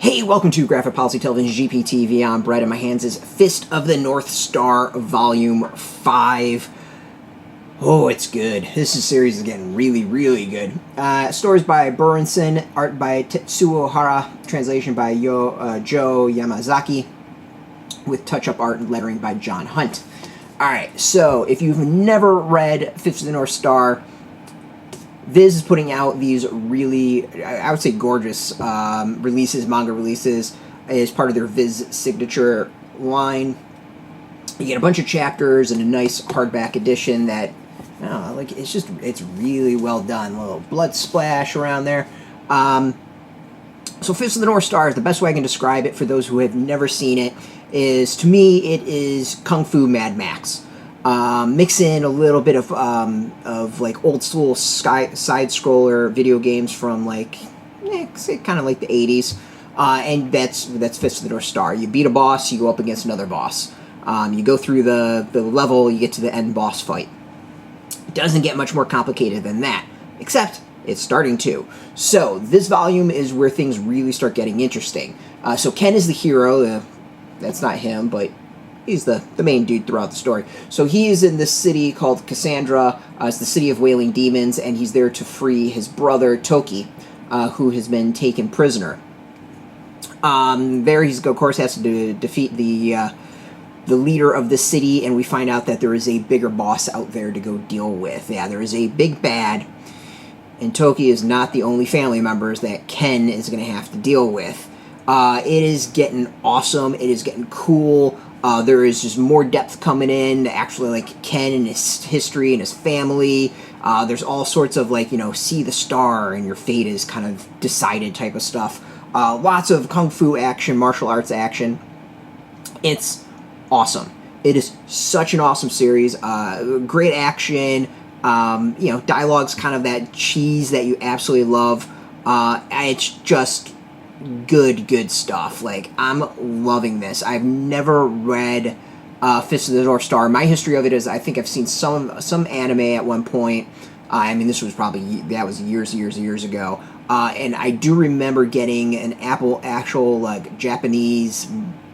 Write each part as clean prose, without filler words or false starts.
Hey, welcome to Graphic Policy Television GPTV. I'm Brett, and my hands is Fist of the North Star Volume 5. Oh, it's good. This series is getting really, really good. Stories by Buronson, art by Tetsuo Hara, translation by Joe Yamazaki, with touch-up art and lettering by John Hunt. Alright, so if you've never read Fist of the North Star, Viz is putting out these really, I would say, gorgeous releases, manga releases, as part of their Viz signature line. You get a bunch of chapters and a nice hardback edition that, I don't know, like, it's really well done. A little blood splash around there. So Fist of the North Star is the best way I can describe it for those who have never seen it. Is, to me, it is Kung Fu Mad Max. Mix in a little bit of like old school side scroller video games from like, say kind of like the 80s, and that's Fist of the North Star. You beat a boss, you go up against another boss. You go through the level, you get to the end boss fight. It doesn't get much more complicated than that, except it's starting to. So this volume is where things really start getting interesting. So Ken is the hero. That's not him, but he's the main dude throughout the story. So he is in this city called Cassandra. It's the city of wailing demons, and he's there to free his brother, Toki, who has been taken prisoner. There he's, of course, has to defeat the leader of the city, and we find out that there is a bigger boss out there to go deal with. Yeah, there is a big bad, and Toki is not the only family members that Ken is going to have to deal with. It is getting awesome. It is getting cool. There is just more depth coming in, actually, like, Ken and his history and his family. There's all sorts of, like, see the star and your fate is kind of decided type of stuff. Lots of kung fu action, martial arts action. It's awesome. It is such an awesome series. Great action. Dialogue's kind of that cheese that you absolutely love. It's just good stuff. Like, I'm loving this. I've never read Fist of the North Star. My history of it is I think I've seen some anime at one point. I mean, this was probably, that was years ago. And I do remember getting an actual like Japanese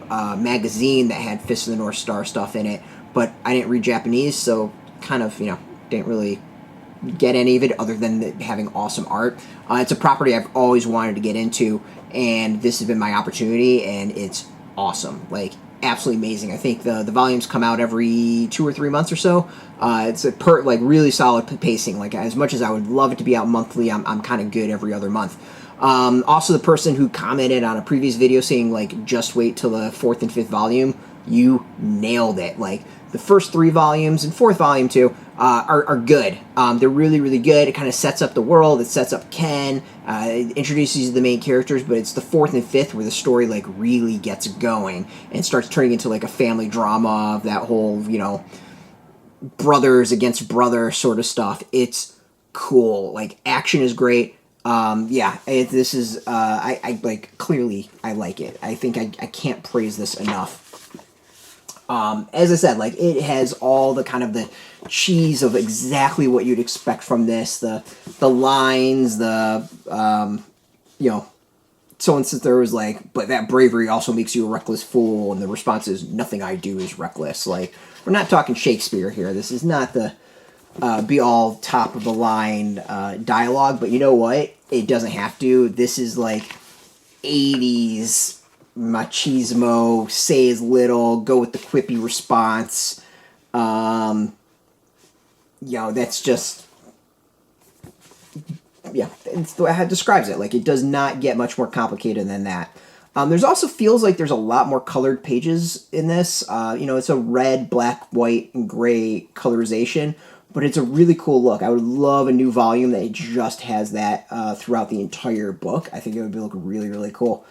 magazine that had Fist of the North Star stuff in it, but I didn't read Japanese, so kind of, didn't really get any of it other than having awesome art. It's a property I've always wanted to get into, and this has been my opportunity, and it's awesome. Like, absolutely amazing. I think the volumes come out every 2 or 3 months or so. It's a really solid pacing. Like, as much as I would love it to be out monthly, I'm kind of good every other month. Also, the person who commented on a previous video saying, like, just wait till the 4th and 5th volume, you nailed it. Like, the first 3 volumes and 4th volume too are good. They're really good. It kind of sets up the world. It sets up Ken. It introduces you to the main characters, but it's the 4th and 5th where the story like really gets going and starts turning into like a family drama of that whole brothers against brother sort of stuff. It's cool. Like, action is great. This is I like, clearly I like it. I think I can't praise this enough. As I said, like, it has all the kind of the cheese of exactly what you'd expect from this. The lines, someone sits there was like, but that bravery also makes you a reckless fool, and the response is, nothing I do is reckless. Like, we're not talking Shakespeare here. This is not the be-all, top-of-the-line dialogue, but you know what? It doesn't have to. This is like 80s machismo, say as little, go with the quippy response. That's just, it's the way it describes it. Like, it does not get much more complicated than that. There's also feels like there's a lot more colored pages in this. It's a red, black, white, and gray colorization, but it's a really cool look. I would love a new volume that just has that throughout the entire book. I think it would look really cool.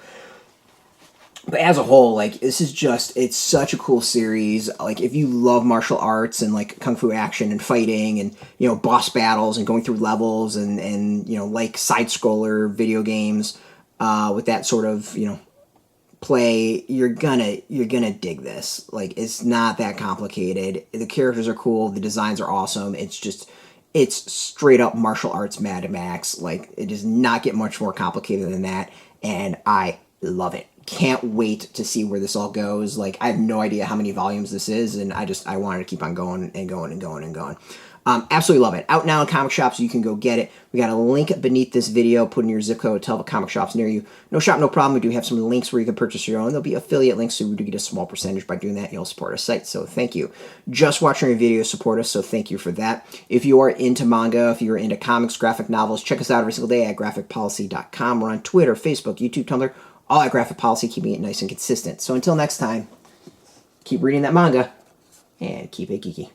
But as a whole, like, this is just, it's such a cool series. Like, if you love martial arts and, like, kung fu action and fighting and, boss battles and going through levels and like side-scroller video games with that sort of, play, you're gonna dig this. Like, it's not that complicated. The characters are cool. The designs are awesome. It's straight up martial arts Mad Max. Like, it does not get much more complicated than that. And I love it. Can't wait to see where this all goes. Like, I have no idea how many volumes this is, and I wanted to keep on going and going and going and going. Absolutely love it. Out now in comic shops, you can go get it. We got a link beneath this video. Put in your zip code, tell the comic shops near you. No shop, no problem. We do have some links where you can purchase your own. There'll be affiliate links, so we do get a small percentage by doing that. You'll support our site, so thank you. Just watching our videos support us, so thank you for that. If you are into manga, if you're into comics, graphic novels, check us out every single day at graphicpolicy.com. We're on Twitter, Facebook, YouTube, Tumblr, all at Graphic Policy, keeping it nice and consistent. So until next time, keep reading that manga, and keep it geeky.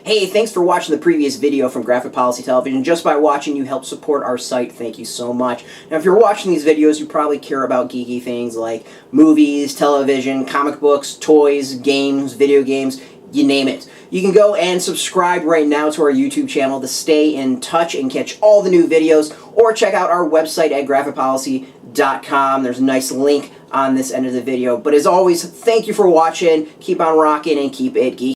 Hey, thanks for watching the previous video from Graphic Policy Television. Just by watching, you help support our site. Thank you so much. Now, if you're watching these videos, you probably care about geeky things like movies, television, comic books, toys, games, video games, you name it. You can go and subscribe right now to our YouTube channel to stay in touch and catch all the new videos, or check out our website at graphicpolicy.com. There's a nice link on this end of the video. But as always, thank you for watching. Keep on rocking and keep it geeky.